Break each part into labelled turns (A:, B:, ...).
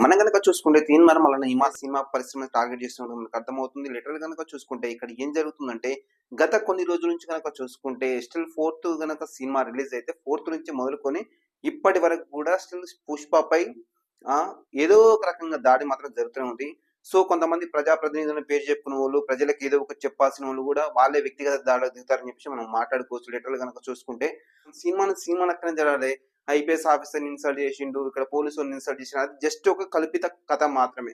A: మనం గనక చూసుకుంటే 'తీన్మార్ మల్లన్న' ఈ సినిమా పరిశ్రమను టార్గెట్ చేస్తున్నట్టు మనకు అర్థమవుతుంది. లిటరల్ గనక చూసుకుంటే ఇక్కడ ఏం జరుగుతుందంటే, గత కొన్ని రోజుల నుంచి గనక చూసుకుంటే స్టిల్ ఫోర్త్ గనక సినిమా రిలీజ్ అయితే ఫోర్త్ నుంచి మొదలుకొని ఇప్పటి వరకు కూడా స్టిల్ 'పుష్పపై' ఏదో ఒక రకంగా దాడి మాత్రం జరుగుతూనే ఉంది. సో, కొంతమంది ప్రజాప్రతినిధులను పేరు చెప్పుకున్నోళ్ళు, ప్రజలకు ఏదో ఒకటి చెప్పాల్సినోళ్ళు గూడా వాళ్ళే వ్యక్తిగత దాడులకు దిగుతారని చెప్పేసి మనం మాట్లాడుకోవచ్చు. లిటరల్ గనక చూసుకుంటే సినిమా లెక్కనే జరగాలి. ఐపీఎస్ ఆఫీసర్‌ని ఇన్సల్ట్ చేసిండు. ఇక్కడ పోలీసోళ్ళని ఇన్సల్ట్ చేసిండు. అది జస్ట్ ఒక కల్పిత కథ మాత్రమే.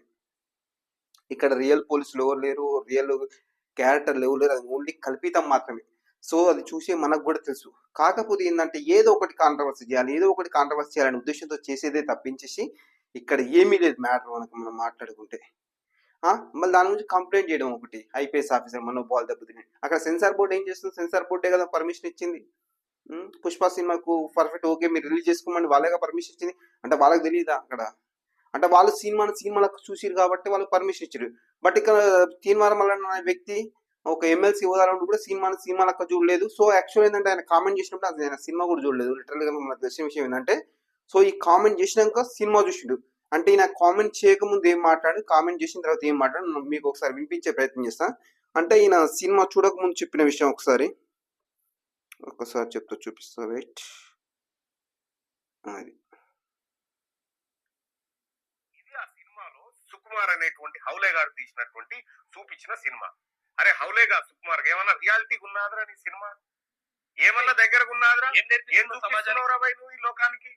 A: ఇక్కడ రియల్ పోలీసులు ఎవరు లేరు. రియల్ క్యారెక్టర్‌లు ఎవరు లేరు. అది ఓన్లీ కల్పితం మాత్రమే. సో, అది చూసే మనకు గూడా తెలుసు. కాకపోతే ఏందంటే ఏదో ఒకటి కాంట్రోవర్సీ చేయాలి. ఏదో ఒకటి కాంట్రోవర్సీ చేయాలనే ఉద్దేశ్యంతో చేసేదే తప్పించేసి ఇక్కడ ఏమీ లేదు మ్యాటర్ మనం మాట్లాడుకుంటే. మళ్ళీ దాని గురించి కంప్లెయింట్ చేయడం ఒకటి. ఐపీఎస్ ఆఫీసర్ మనోభావాలు దెబ్బతిన్నాయి. అక్కడ సెన్సార్ బోర్డ్ ఏం చేస్తుంది? సెన్సార్ బోర్డే కదా పర్మిషన్ ఇచ్చింది. 'పుష్ప' సినిమాకు పర్ఫెక్ట్ ఓకే మీరు రిలీజ్ చేసుకోమని వాళ్ళేగా పర్మిషన్ ఇచ్చింది. అంటే వాళ్ళకి తెలీదా అక్కడ? అంటే వాళ్ళు సినిమాలకు చూసిర్రు కాబట్టి వాళ్ళకి పర్మిషన్ ఇచ్చారు. బట్ ఇక్కడ 'తీన్మార్ మల్లన్న' అనే వ్యక్తి ఒక ఎమ్మెల్సీ హోదాలో ఉండి కూడా సినిమా లెక్క చూడలేదు. సో, యాక్చువల్ ఏంటంటే ఆయన కామెంట్ చేసినప్పుడు అది ఆయన సినిమా కూడా చూడలేదు. లిటరల్‌గా మనకు తెలిసిన విషయం ఏంటంటే, సో, ఈ కామెంట్ చేసినాక సినిమా చూసిండు. అంటే ఈయన కామెంట్ చేయకముందు ఏం మాట్లాడు, కామెంట్ చేసిన తర్వాత ఏం మాట్లాడు మీకు ఒకసారి వినిపించే ప్రయత్నం చేస్తా. అంటే ఈయన సినిమా చూడకముందు చెప్పిన విషయం ఒకసారి చెప్తా చూపిస్తా వెయిట్. అది
B: ఇది ఆ సినిమాలో సుకుమార్ అనేటువంటి హౌలే గారు తీసినటువంటి చూపించిన సినిమా. అరే హౌలే గారు సుకుమార్ ఏమన్నా రియాలిటీ ఉన్నాదరా నీ సినిమా? ఏమన్నా దగ్గరకు ఉన్నాదరా? ఏం సమాజంలో నువ్వు ఈ లోకానికి?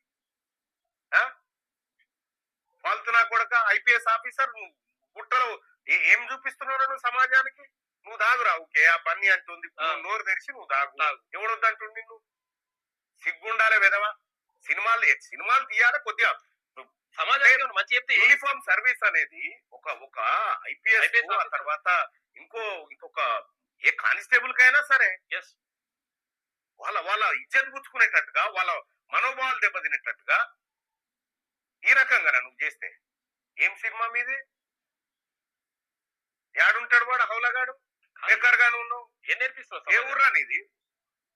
B: ఫాల్తునా కొడక ఐపీఎస్ ఆఫీసర్ నువ్వు గుట్టలో ఏం చూపిస్తున్నావు నువ్వు సమాజానికి? నువ్వు దాగురా ఓకే ఆ పని అంటుంది నోరు తెరిచి నువ్వు దాగు. ఎవడొద్దంటుంది నువ్వు? సిగ్గుండాలే విధవా. సినిమాలు తీయాలి కొద్దిగా సమాజానికి మంచి చెప్తే. యూనిఫామ్ సర్వీస్ అనేది ఒక ఐపీఎస్ తర్వాత ఇంకొక ఏ కానిస్టేబుల్ కైనా సరే వాళ్ళ ఇజ్జత్ పుచ్చుకునేటట్టుగా వాళ్ళ మనోభావాలు దెబ్బతినేటట్టుగా ఈ రకంగా నువ్వు చేస్తే ఏం సినిమా మీది? ఏడుంటాడు వాడు హౌలగాడు? బెక్కర్గాను ఉన్నావు. ఏం నేర్పిస్తున్నావు? ఏ ఊర్రా నీది?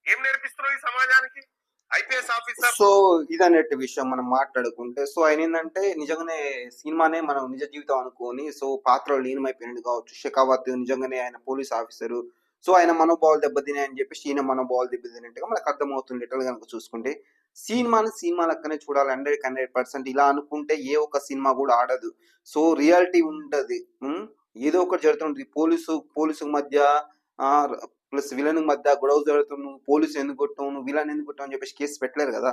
B: ఏం నేర్పిస్తున్నావు ఈ సమాజానికి? IPS officer.
A: సో, ఇదనేటి విషయం మనం మాట్లాడుకుంటే, సో, ఆయన ఏంటంటే నిజంగానే సినిమానే మనం నిజ జీవితం అనుకోని సో పాత్రలో లీనమైపోయినట్టు కావచ్చు. షెకావత్ నిజంగానే ఆయన పోలీస్ ఆఫీసరు. సో, ఆయన మనోభావాలు దెబ్బతిన్నాయి అని చెప్పేసి ఈయన మనోభావాలు దెబ్బతిన్నట్టుగా మనకు అర్థమవుతుంది. లిటరల్ కనుక చూసుకుంటే సినిమా లెక్కనే చూడాలి 100% ఇలా అనుకుంటే ఏ ఒక్క సినిమా కూడా ఆడదు. సో, రియాలిటీ ఉండదు. ఏదో ఒకటి జరుగుతుంది. పోలీసు మధ్య ప్లస్ విలన్ మధ్య గొడవ జరుగుతుంది. నువ్వు పోలీసు ఎందుకు కొట్టావు, నువ్వు విలన్ ఎందుకు కొట్టావు అని చెప్పేసి కేసు పెట్టలేరు కదా.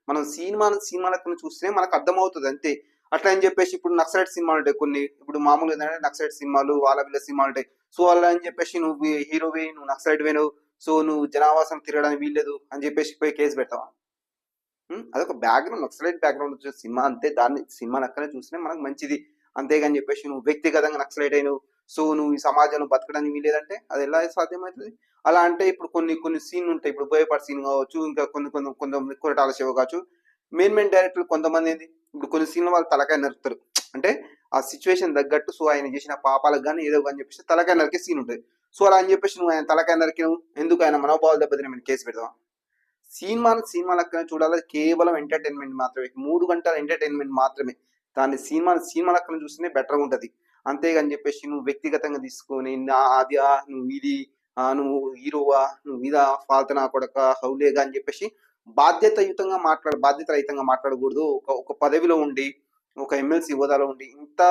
A: మనం సినిమా లెక్కన చూస్తే మనకు అర్థమవుతుంది అంతే. అట్లా అని చెప్పేసి ఇప్పుడు నక్సలైట్ సినిమాలు ఉంటాయి కొన్ని. ఇప్పుడు మామూలుగా ఏంటంటే నక్సలైట్ సినిమాలు వాళ్ళ వీళ్ళ సినిమాలు ఉంటాయి. సో అలా అని చెప్పేసి నువ్వు హీరోవే, నువ్వు నక్సలైట్ వేను, సో నువ్వు జనావాసం తిరగడానికి వీల్లేదు అని చెప్పేసి పోయి కేసు పెడతావా? అదొక బ్యాక్గ్రౌండ్, నక్సలైట్ బ్యాక్గ్రౌండ్ వచ్చే సినిమా అంతే. దాన్ని సినిమా లెక్కనే చూస్తే మనకు మంచిది. అంతేగాని చెప్పేసి నువ్వు వ్యక్తిగతంగా నక్సలైట్ అయినవు, సో నువ్వు ఈ సమాజంలో బతకడానికి వీలేదంటే అది ఎలా సాధ్యమవుతుంది? అలా అంటే ఇప్పుడు కొన్ని సీన్లు ఉంటాయి. ఇప్పుడు బోయపాటి సీన్ కావచ్చు, ఇంకా కొంతమంది కొరటాల శివ కావచ్చు, మెయిన్ డైరెక్టర్లు కొంతమంది ఏంది ఇప్పుడు కొన్ని సీన్లు వాళ్ళు తలకాయ నరుకుతారు. అంటే ఆ సిచ్యువేషన్ తగ్గట్టు సో ఆయన చేసిన పాపాలకు కానీ ఏదో అని చెప్పేసి తలకాయ నరికే సీన్ ఉంటుంది. సో అలా అని చెప్పేసి నువ్వు ఆయన తలకాయ నరికినవు ఎందుకు ఆయన మనోభావాలు దెబ్బతిన మేము కేసు పెడదాం? సినిమా లెక్కన చూడాలి. కేవలం ఎంటర్టైన్మెంట్ మాత్రమే, 3 గంటల ఎంటర్టైన్మెంట్ మాత్రమే. దాన్ని సినిమా లెక్కన చూస్తేనే బెటర్గా ఉంటుంది. అంతేగాని చెప్పేసి నువ్వు వ్యక్తిగతంగా తీసుకొని నువ్వు ఇది నువ్వు హీరోవా, నువ్వు ఇదా, ఫాల్తనా కొడక, హౌలేగా అని చెప్పేసి బాధ్యత రహితంగా మాట్లాడకూడదు. ఒక పదవిలో ఉండి, ఒక ఎమ్మెల్సీ హోదాలో ఉండి ఇంత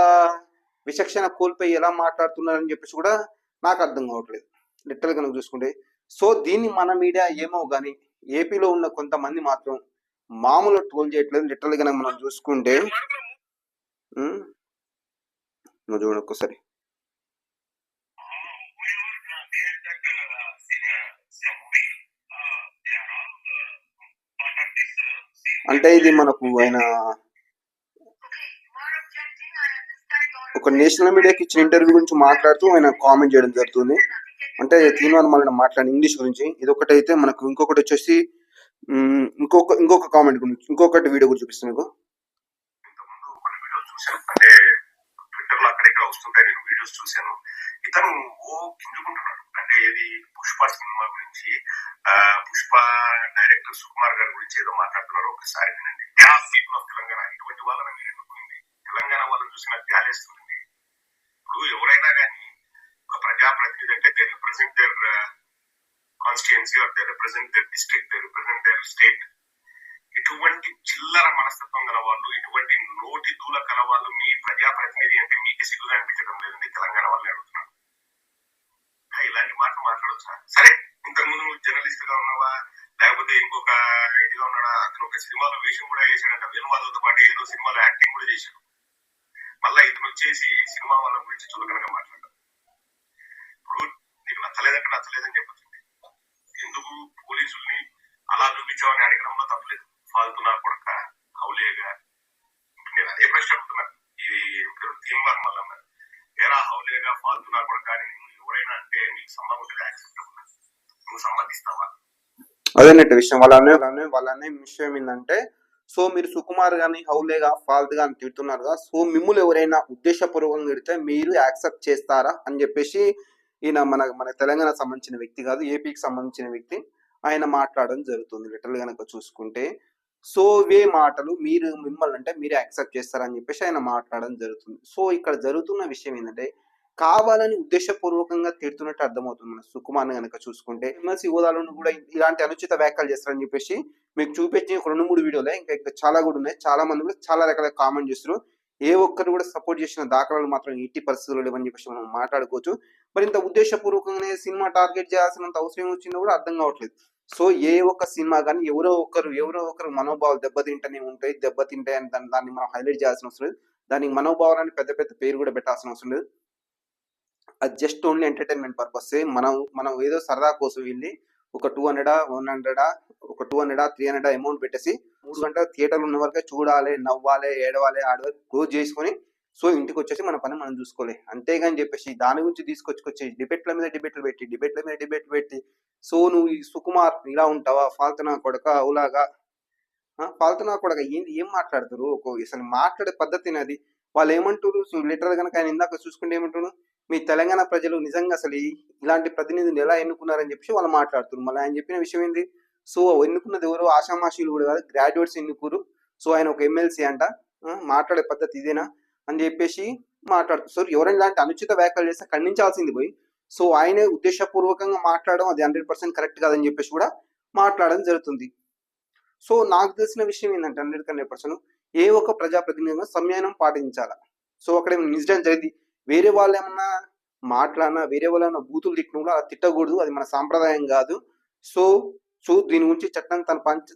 A: విచక్షణ కోల్పోయి ఎలా మాట్లాడుతున్నారని చెప్పేసి కూడా నాకు అర్థం కావట్లేదు లిటరల్గా నువ్వు చూసుకుంటే. సో దీన్ని మన మీడియా ఏమో కానీ ఏపీలో ఉన్న కొంతమంది మాత్రం మామూలు ట్రోల్ చేయట్లేదు. లిటరల్గా మనం చూసుకుంటే నువ్వు చూడండి ఒక్కసారి. అంటే ఇది మనకు ఆయన ఒక నేషనల్ మీడియాకి ఇచ్చిన ఇంటర్వ్యూ గురించి మాట్లాడుతూ ఆయన కామెంట్ చేయడం జరుగుతుంది. అంటే తీన్మార్ మల్లన్న మాట్లాడిన ఇంగ్లీష్ గురించి ఇదొకటి అయితే మనకు ఇంకొకటి వచ్చేసి ఇంకొక కామెంట్ గురించి ఇంకొకటి వీడియో గురించి చూపిస్తాను మీకు.
B: అంటే ట్విట్టర్ లో అక్కడ వస్తుంటాయి, నేను వీడియోస్ చూశాను. ఇతను కిందుకుంటున్నాడు. అంటే ఇది పుష్ప సినిమా గురించి, పుష్ప డైరెక్టర్ సుకుమార్ గారి గురించి ఏదో మాట్లాడుతున్నారు. ఒకసారి వినండి. తెలంగాణ ఇటువంటి వాళ్ళని మీరు ఎన్నుకుంది. తెలంగాణ చేస్తుంది. ఇప్పుడు ఎవరైనా కానీ ఒక ప్రజాప్రతినిధి అంటే they represent their constituency or they represent their district, they represent their state. ఇటువంటి చిల్లర మనస్తత్వం గల వాళ్ళు, ఇటువంటి నోటి దూల కల వాళ్ళు మీ ప్రజాప్రతినిధి అంటే మీకు సిగ్గుగా అనిపించడం లేదండి తెలంగాణ వాళ్ళని అడుగుతున్నాను. ఇలాంటి మాటలు మాట్లాడొచ్చా? సరే, ఇంతకుముందు నువ్వు జర్నలిస్ట్ గా ఉన్నావా లేకపోతే ఇంకొక ఇదిగా ఉన్నాడా? అతను ఒక సినిమాలో వేషం కూడా వేసాడంట, వేణుమాధవ్తో పాటు ఏదో సినిమాలో యాక్టింగ్ కూడా చేశాడు. మళ్ళా ఇతను వచ్చేసి సినిమా వాళ్ళ గురించి చులకనగా మాట్లాడాడు. ఇప్పుడు నీకు నచ్చలేదంటే నచ్చలేదని చెప్పొచ్చింది. ఎందుకు పోలీసుల్ని అలా చూపించామని అడగడంలో తప్పలేదు. ఫాల్తున్నా కొడక హౌలేగా, నేను అదే ప్రశ్న అడుగుతున్నాను. ఇది తీన్మార్ మల్లన్న ఏరా హౌలేగా ఫాల్తున్నా కొడక అని ఎవరైనా అంటే నీకు సంబంధం యాక్సెప్ట్ అవుతున్నా, నువ్వు సంబంధిస్తావా?
A: అదేనట్టు విషయం. వాళ్ళనే విషయం ఏంటంటే, సో మీరు సుకుమార్ గాని హౌలేగా ఫాల్త్ గాని తిడుతున్నారుగా, సో మిమ్మల్ని ఎవరైనా ఉద్దేశపూర్వకంగా తిడితే మీరు యాక్సెప్ట్ చేస్తారా అని చెప్పేసి ఈయన మన తెలంగాణకు సంబంధించిన వ్యక్తి కాదు, ఏపీకి సంబంధించిన వ్యక్తి, ఆయన మాట్లాడడం జరుగుతుంది. లిటరల్ కనుక చూసుకుంటే సో ఇవే మాటలు మీరు మిమ్మల్ని అంటే మీరు యాక్సెప్ట్ చేస్తారని చెప్పేసి ఆయన మాట్లాడడం జరుగుతుంది. సో ఇక్కడ జరుగుతున్న విషయం ఏంటంటే, కావాలని ఉద్దేశపూర్వకంగా తిడుతున్నట్టు అర్థమవుతుంది. మన సుకుమార్ని కనుక చూసుకుంటే ఎమ్మెల్సీ హోదాలను కూడా ఇలాంటి అనుచిత వ్యాఖ్యలు చేస్తారని చెప్పేసి మీకు చూపించి 2-3 వీడియోలే, ఇంకా చాలా కూడా ఉన్నాయి. చాలా మంది కూడా చాలా రకాల కామెంట్ చేస్తారు. ఏ ఒక్కరు కూడా సపోర్ట్ చేసిన దాఖలాలు మాత్రం ఎట్టి పరిస్థితుల్లో లేవని చెప్పేసి మనం మాట్లాడుకోవచ్చు. మరి ఇంత ఉద్దేశపూర్వకంగానే సినిమా టార్గెట్ చేయాల్సినంత అవసరం వచ్చిందో కూడా అర్థం కావట్లేదు. సో ఏ ఒక్క సినిమా కానీ ఎవరో ఒకరు మనోభావాలు దెబ్బతింటనే ఉంటాయి, దెబ్బతింటాయి అని దాన్ని మనం హైలైట్ చేయాల్సిన అవసరం లేదు. దానికి మనోభావాలని పెద్ద పెద్ద పేరు కూడా పెట్టాల్సిన అవసరం లేదు. అది జస్ట్ ఓన్లీ ఎంటర్టైన్మెంట్ పర్పస్. మనం ఏదో సరదా కోసం వెళ్ళి ఒక 200 100 ఒక 200 300 అమౌంట్ పెట్టేసి 3 గంటల థియేటర్లు ఉన్న వరకే చూడాలి, నవ్వాలి, ఏడవాలి, ఆడవాలి, క్లోజ్ చేసుకొని సో ఇంటికి వచ్చేసి మన పని మనం చూసుకోవాలి. అంతేగాని చెప్పేసి దాని గురించి తీసుకొచ్చి డిబేట్లు పెట్టి సో నువ్వు ఈ సుకుమార్ ఇలా ఉంటావా, ఫాల్తునా కొడక అవులాగా, ఫాల్తునా కొడక ఏంది, ఏం మాట్లాడతారు? అసలు మాట్లాడే పద్ధతి అది. వాళ్ళు ఏమంటారు? సో లిటరల్ కనుక ఆయన ఇందాక చూసుకుంటే ఏమంటారు, మీ తెలంగాణ ప్రజలు నిజంగా అసలు ఇలాంటి ప్రతినిధులు ఎలా ఎన్నుకున్నారని చెప్పి వాళ్ళు మాట్లాడుతున్నారు. మళ్ళీ ఆయన చెప్పిన విషయం ఏంది, సో ఎన్నుకున్నది ఎవరు ఆషామాషీలు కూడా కాదు, గ్రాడ్యుయేట్స్ ఎన్నుకురు. సో ఆయన ఒక ఎమ్మెల్సీ అంట, మాట్లాడే పద్ధతి ఇదేనా అని చెప్పేసి మాట్లాడుతారు. సో ఎవరైనా ఇలాంటి అనుచిత వ్యాఖ్యలు చేస్తే ఖండించాల్సింది పోయి సో ఆయనే ఉద్దేశపూర్వకంగా మాట్లాడడం అది 100% కరెక్ట్ కాదని చెప్పేసి కూడా మాట్లాడడం జరుగుతుంది. సో నాకు తెలిసిన విషయం ఏంటంటే 100% ఏ ఒక్క ప్రజాప్రతినిధి సంయమనం పాటించాలి. సో అక్కడ నిజం జరిగింది, వేరే వాళ్ళు ఏమన్నా మాట్లాడినా, వేరే వాళ్ళు ఏమన్నా బూతులు తిట్టినా కూడా అలా తిట్టకూడదు, అది మన సాంప్రదాయం కాదు. సో సో దీని గురించి చట్టం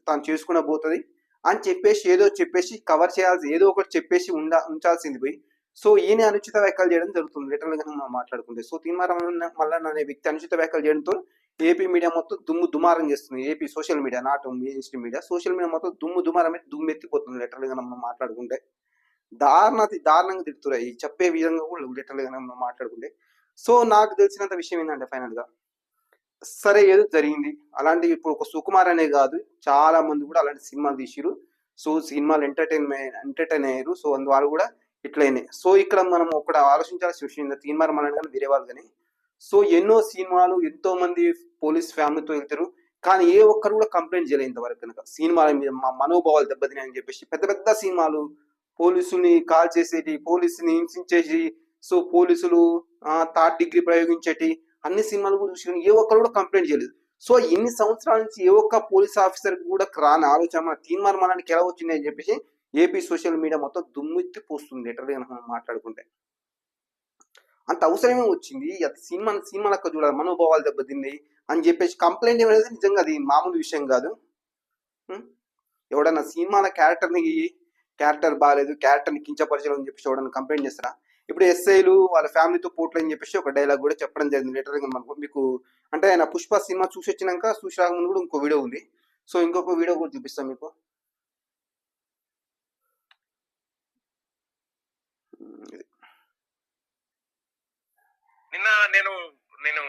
A: తను చేసుకునే పోతుంది అని చెప్పేసి ఏదో చెప్పేసి కవర్ చేయాల్సి, ఏదో ఒకటి చెప్పేసి ఉంచాల్సింది పోయి సో ఈయన అనుచిత వ్యాఖ్యలు చేయడం జరుగుతుంది. లిటరల్ గా మనం మాట్లాడుకుంటే సో తీన్మార్ మల్లన్న అనే వ్యక్తి అనుచిత వ్యాఖ్యలు చేయడంతో ఏపీ మీడియా మొత్తం దుమారం చేస్తుంది. AP social media, not main stream media, social media మొత్తం దుమారం దుమ్మెత్తిపోతుంది. లిటరల్ గా మనం మాట్లాడుకుంటే దారుణంగా తిడుతున్నాయి చెప్పే విధంగా కూడా లిటరల్ గా మనం మాట్లాడుకుంటే. సో నాకు తెలిసినంత విషయం ఏంటంటే ఫైనల్ గా సరే ఏదో జరిగింది, అలాంటి ఇప్పుడు ఒక సుకుమార్ అనే కాదు చాలా మంది కూడా అలాంటి సినిమాలు తీసిరు. సో సినిమాలు ఎంటర్టైన్ అయ్యారు. సో అందువల్ల కూడా ఇట్లయినాయి. సో ఇక్కడ మనం ఒకటి ఆలోచించాల్సిన విషయం తీన్మార్ మల్లన్న కానీ వేరే వాళ్ళు కానీ సో ఎన్నో సినిమాలు ఎంతో మంది పోలీస్ ఫ్యామిలీతో వెళ్తారు, కానీ ఏ ఒక్కరు కూడా కంప్లైంట్ చేయలేదు ఇంతవరకు. కనుక సినిమాల మీద మా మనోభావాలు దెబ్బతినాయి అని చెప్పేసి పెద్ద పెద్ద సినిమాలు పోలీసుని కాల్ చేసేటి, పోలీసుని హింసించేసి సో పోలీసులు 3rd డిగ్రీ ప్రయోగించేటి అన్ని సినిమాలు కూడా చూసి ఏ ఒక్కరు కూడా కంప్లైంట్ చేయలేదు. సో ఇన్ని సంవత్సరాల నుంచి ఏ ఒక్క పోలీస్ ఆఫీసర్ కూడా రాని ఆలోచన మన తీన్మార్ మల్లన్నకి ఎలా వచ్చింది అని చెప్పేసి ఏపీ సోషల్ మీడియా మొత్తం దుమ్మెత్తి పోస్తుంది. లిటరల్గా మనం మాట్లాడుకుంటే అంత అవసరమే వచ్చింది. సినిమా లెక్క చూడాలి, మనోభావాలు దెబ్బతింది అని చెప్పేసి కంప్లైంట్ అనేది నిజంగా అది మామూలు విషయం కాదు. ఎవడన్నా సినిమాల క్యారెక్టర్ బాగాలేదు, క్యారెక్టర్ని కించపరచడం అని చెప్పేసి ఎవడన్నా కంప్లైంట్ చేస్తారా? ఇప్పుడు ఎస్ఐలు వాళ్ళ ఫ్యామిలీతో పోట్లు అని చెప్పేసి ఒక డైలాగ్ కూడా చెప్పడం జరిగింది. లిటరల్గా మనకు మీకు అంటే ఆయన పుష్ప సినిమా చూసి వచ్చినాక చూసి రాకముందు కూడా ఇంకో వీడియో ఉంది. సో ఇంకొక వీడియో కూడా చూపిస్తాం మీకు.
B: నిన్న నేను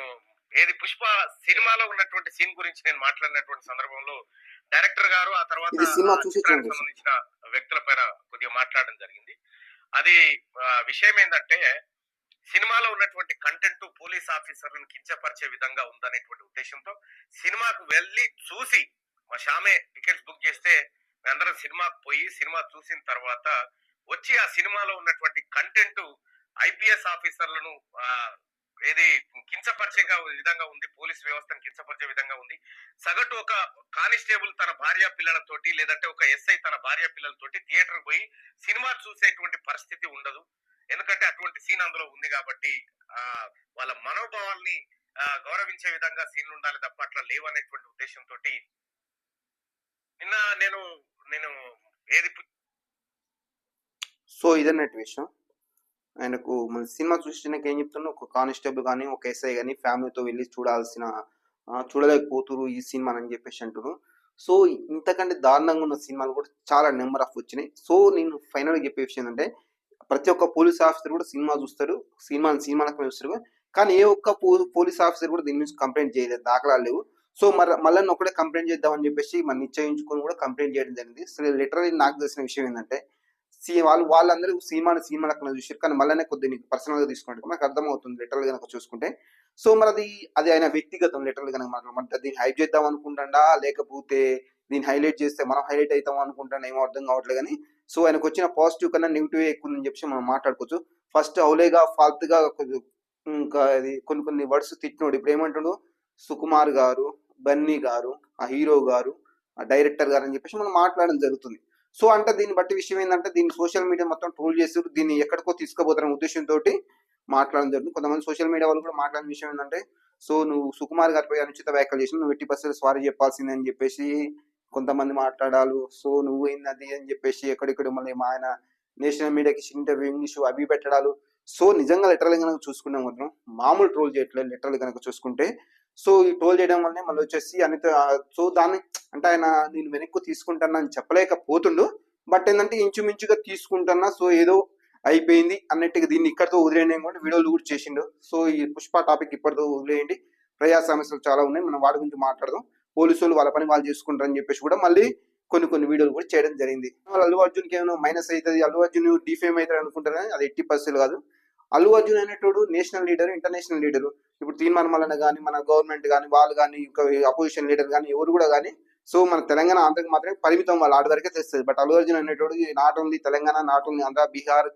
B: ఏది పుష్ప సినిమాలో ఉన్నటువంటి సీన్ గురించి నేను మాట్లాడినటువంటి సందర్భంలో డైరెక్టర్ గారు ఆ తర్వాత సంబంధించిన వ్యక్తుల పైన కొద్దిగా మాట్లాడడం జరిగింది. అది విషయం ఏంటంటే సినిమాలో ఉన్నటువంటి కంటెంట్ పోలీస్ ఆఫీసర్లను కించపరిచే విధంగా ఉందనేటువంటి ఉద్దేశంతో సినిమాకు వెళ్ళి చూసి మా షామే టికెట్స్ బుక్ చేస్తే అందరం సినిమాకు పోయి సినిమా చూసిన తర్వాత వచ్చి ఆ సినిమాలో ఉన్నటువంటి కంటెంట్ ఐపీఎస్ ఆఫీసర్లను ఏది కించపరిచే విధంగా ఉంది, పోలీస్ వ్యవస్థను కించపరిచే విధంగా ఉంది. సగటు ఒక కానిస్టేబుల్ తన భార్య పిల్లలతోటి, లేదంటే ఒక ఎస్ఐ తన భార్య పిల్లలతోటి థియేటర్ పోయి సినిమా చూసేటువంటి పరిస్థితి ఉండదు. ఎందుకంటే అటువంటి సీన్ అందులో ఉంది కాబట్టి వాళ్ళ మనోభావాల్ని గౌరవించే విధంగా సీన్లు ఉండాలి తప్ప అట్లా లేవనేటువంటి ఉద్దేశంతో నిన్న నేను నేను ఏది
A: సో ఇదన్నట్టు విషయం. ఆయనకు మన సినిమా చూసినాక ఏం చెప్తున్నా, ఒక కానిస్టేబుల్ కానీ ఒక ఎస్ఐ కానీ ఫ్యామిలీతో వెళ్ళి చూడలేకపోతున్నారు ఈ సినిమా అని చెప్పేసి అంటున్నారు. సో ఇంతకంటే దారుణంగా ఉన్న సినిమాలు కూడా చాలా నెంబర్ ఆఫ్ వచ్చినాయి. సో నేను ఫైనల్గా చెప్పే విషయం ఏంటంటే, ప్రతి ఒక్క పోలీస్ ఆఫీసర్ కూడా సినిమా చూస్తారు, సినిమాలకు చూస్తారు, కానీ ఏ ఒక్క పోలీస్ ఆఫీసర్ కూడా దీని నుంచి కంప్లైంట్ చేయలేదు, దాఖలాలు లేవు. సో మళ్ళీ ఒకటే కంప్లైంట్ చేద్దామని చెప్పేసి మనం నిశ్చయించుకొని కూడా కంప్లైంట్ చేయడం జరిగింది. సో లిటరలీ నాకు తెలిసిన విషయం ఏంటంటే, వాళ్ళందరూ సినిమా లెక్కన చూసారు, కానీ మళ్ళీ కొద్దిగా పర్సనల్ గా తీసుకుంటే నాకు అర్థమవుతుంది లిటరల్ కనుక చూసుకుంటే. సో మరి అది ఆయన వ్యక్తిగతం లిటరల్ కనుక మాట్లాడమంటే దీన్ని హైప్ చేద్దాం అనుకుంటాడా, లేకపోతే దీన్ని హైలైట్ చేస్తే మనం హైలైట్ అవుతాం అనుకుంటాను, ఏమో అర్థం కావట్లేదు. కానీ సో ఆయనకు వచ్చిన పాజిటివ్ కన్నా నెగిటివ్ ఎక్కువ ఉందని చెప్పి మనం మాట్లాడుకోవచ్చు. ఫస్ట్ అవులేగా ఫాల్తుగా ఇంకా అది కొన్ని వర్డ్స్ తిట్టినోడు ఇప్పుడు ఏమంటాడు, సుకుమార్ గారు, బన్నీ గారు, ఆ హీరో గారు, ఆ డైరెక్టర్ గారు అని చెప్పేసి మనం మాట్లాడడం జరుగుతుంది. సో అంటే దీన్ని బట్టి విషయం ఏంటంటే, దీన్ని సోషల్ మీడియా మొత్తం ట్రోల్ చేసి దీన్ని ఎక్కడికో తీసుకుపోతారనే ఉద్దేశంతో మాట్లాడడం జరుగుతుంది. కొంతమంది సోషల్ మీడియా వాళ్ళు కూడా మాట్లాడిన విషయం ఏంటంటే, సో నువ్వు సుకుమార్ గారిపై అనుచిత వ్యాఖ్యలు చేసి నువ్వు 80% సారీ చెప్పాల్సిందే అని చెప్పేసి కొంతమంది మాట్లాడాలి. సో నువ్వు ఏంది అని చెప్పేసి ఎక్కడిక్కడ మళ్ళీ మా ఆయన నేషనల్ మీడియాకి ఇంటర్వ్యూ ఇంగ్లీష్ అవి పెట్టడాలు. సో నిజంగా లిటరల్ కనుక చూసుకునే మాత్రం మామూలు ట్రోల్ చేయట్లేదు లిటరల్ కనుక చూసుకుంటే. సో ఈ ట్రోల్ చేయడం వల్లనే మళ్ళీ వచ్చేసి సో దాన్ని అంటే ఆయన నేను వెనక్కు తీసుకుంటాను అని చెప్పలేకపోతుండు, బట్ ఏంటంటే ఇంచుమించుగా తీసుకుంటున్నా. సో ఏదో అయిపోయింది అన్నట్టుగా దీన్ని ఇక్కడితో వదిలేయండి కూడా వీడియోలు కూడా చేసిండు. సో ఈ పుష్ప టాపిక్ ఇప్పటితో వదిలేయండి. ప్రజా సమస్యలు చాలా ఉన్నాయి, మనం వాటి గురించి మాట్లాడదాం. పోలీసులు వాళ్ళ పని వాళ్ళు చేసుకుంటారని చెప్పేసి కూడా మళ్ళీ కొన్ని వీడియోలు కూడా చేయడం జరిగింది. అల్లు అర్జున్కి ఏమైనా మైనస్ అవుతుంది, అల్లు అర్జున్ డిఫేమ్ అవుతాడు అనుకుంటారు, కానీ అది 80% కాదు. అల్లు అర్జున్ అనేటోడు నేషనల్ లీడర్, ఇంటర్నేషనల్ లీడరు. ఇప్పుడు తీర్మాన మల్లన్న కానీ, మన గవర్నమెంట్ కానీ, వాళ్ళు కానీ, అపోజిషన్ లీడర్ కానీ ఎవరు కూడా కానీ, సో మన తెలంగాణ ఆంధ్రకి మాత్రమే పరిమితం, వాళ్ళు ఆడి వరకే తెస్తుంది. బట్ అల్లు అర్జున్ అనేటోడు not only Telangana, not only Andhra, Bihar,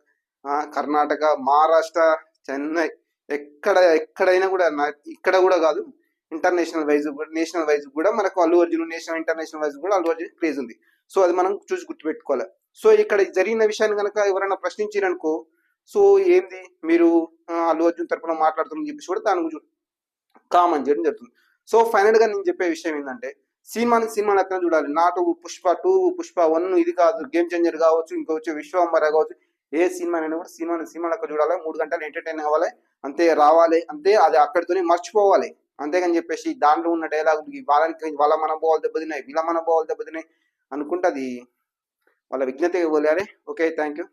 A: Karnataka, Maharashtra, Chennai, ఎక్కడైనా కూడా ఇక్కడ కూడా కాదు, ఇంటర్నేషనల్ వైజ్ కూడా, నేషనల్ వైజ్ కూడా మనకు Allu Arjun, national international wise కూడా అల్లు అర్జున్ క్రేజ్ ఉంది. సో అది మనం చూసి గుర్తుపెట్టుకోవాలి. సో ఇక్కడ జరిగిన విషయాన్ని కనుక ఎవరైనా ప్రశ్నించారనుకో, సో ఏంది మీరు అల్లు అర్జున్ తరపున మాట్లాడుతుందని చెప్పేసి కూడా దాని గురించి కామెంట్ చేయడం జరుగుతుంది. సో ఫైనల్ గా నేను చెప్పే విషయం ఏంటంటే, సినిమాని ఎక్కడ చూడాలి, నాటు పుష్ప 2, పుష్ప 1 ఇది కాదు, గేమ్ చేంజర్ కావచ్చు, ఇంకా వచ్చే విశ్వంబర కావచ్చు, ఏ సినిమా అయినా కూడా సినిమా లెక్క చూడాలి. 3 గంటలు ఎంటర్టైన్ అవ్వాలి, అంతే రావాలి, అంతే అది అక్కడితోనే మర్చిపోవాలి. అంతేగాని చెప్పేసి దాంట్లో ఉన్న డైలాగులకి వాళ్ళ మనోభావాలు దెబ్బతిన్నాయి, వీళ్ళ మనోభావాలు దెబ్బతిన్నాయి అనుకుంటే అది వాళ్ళ విజ్ఞత ఇవ్వలేరే. Okay, thank you.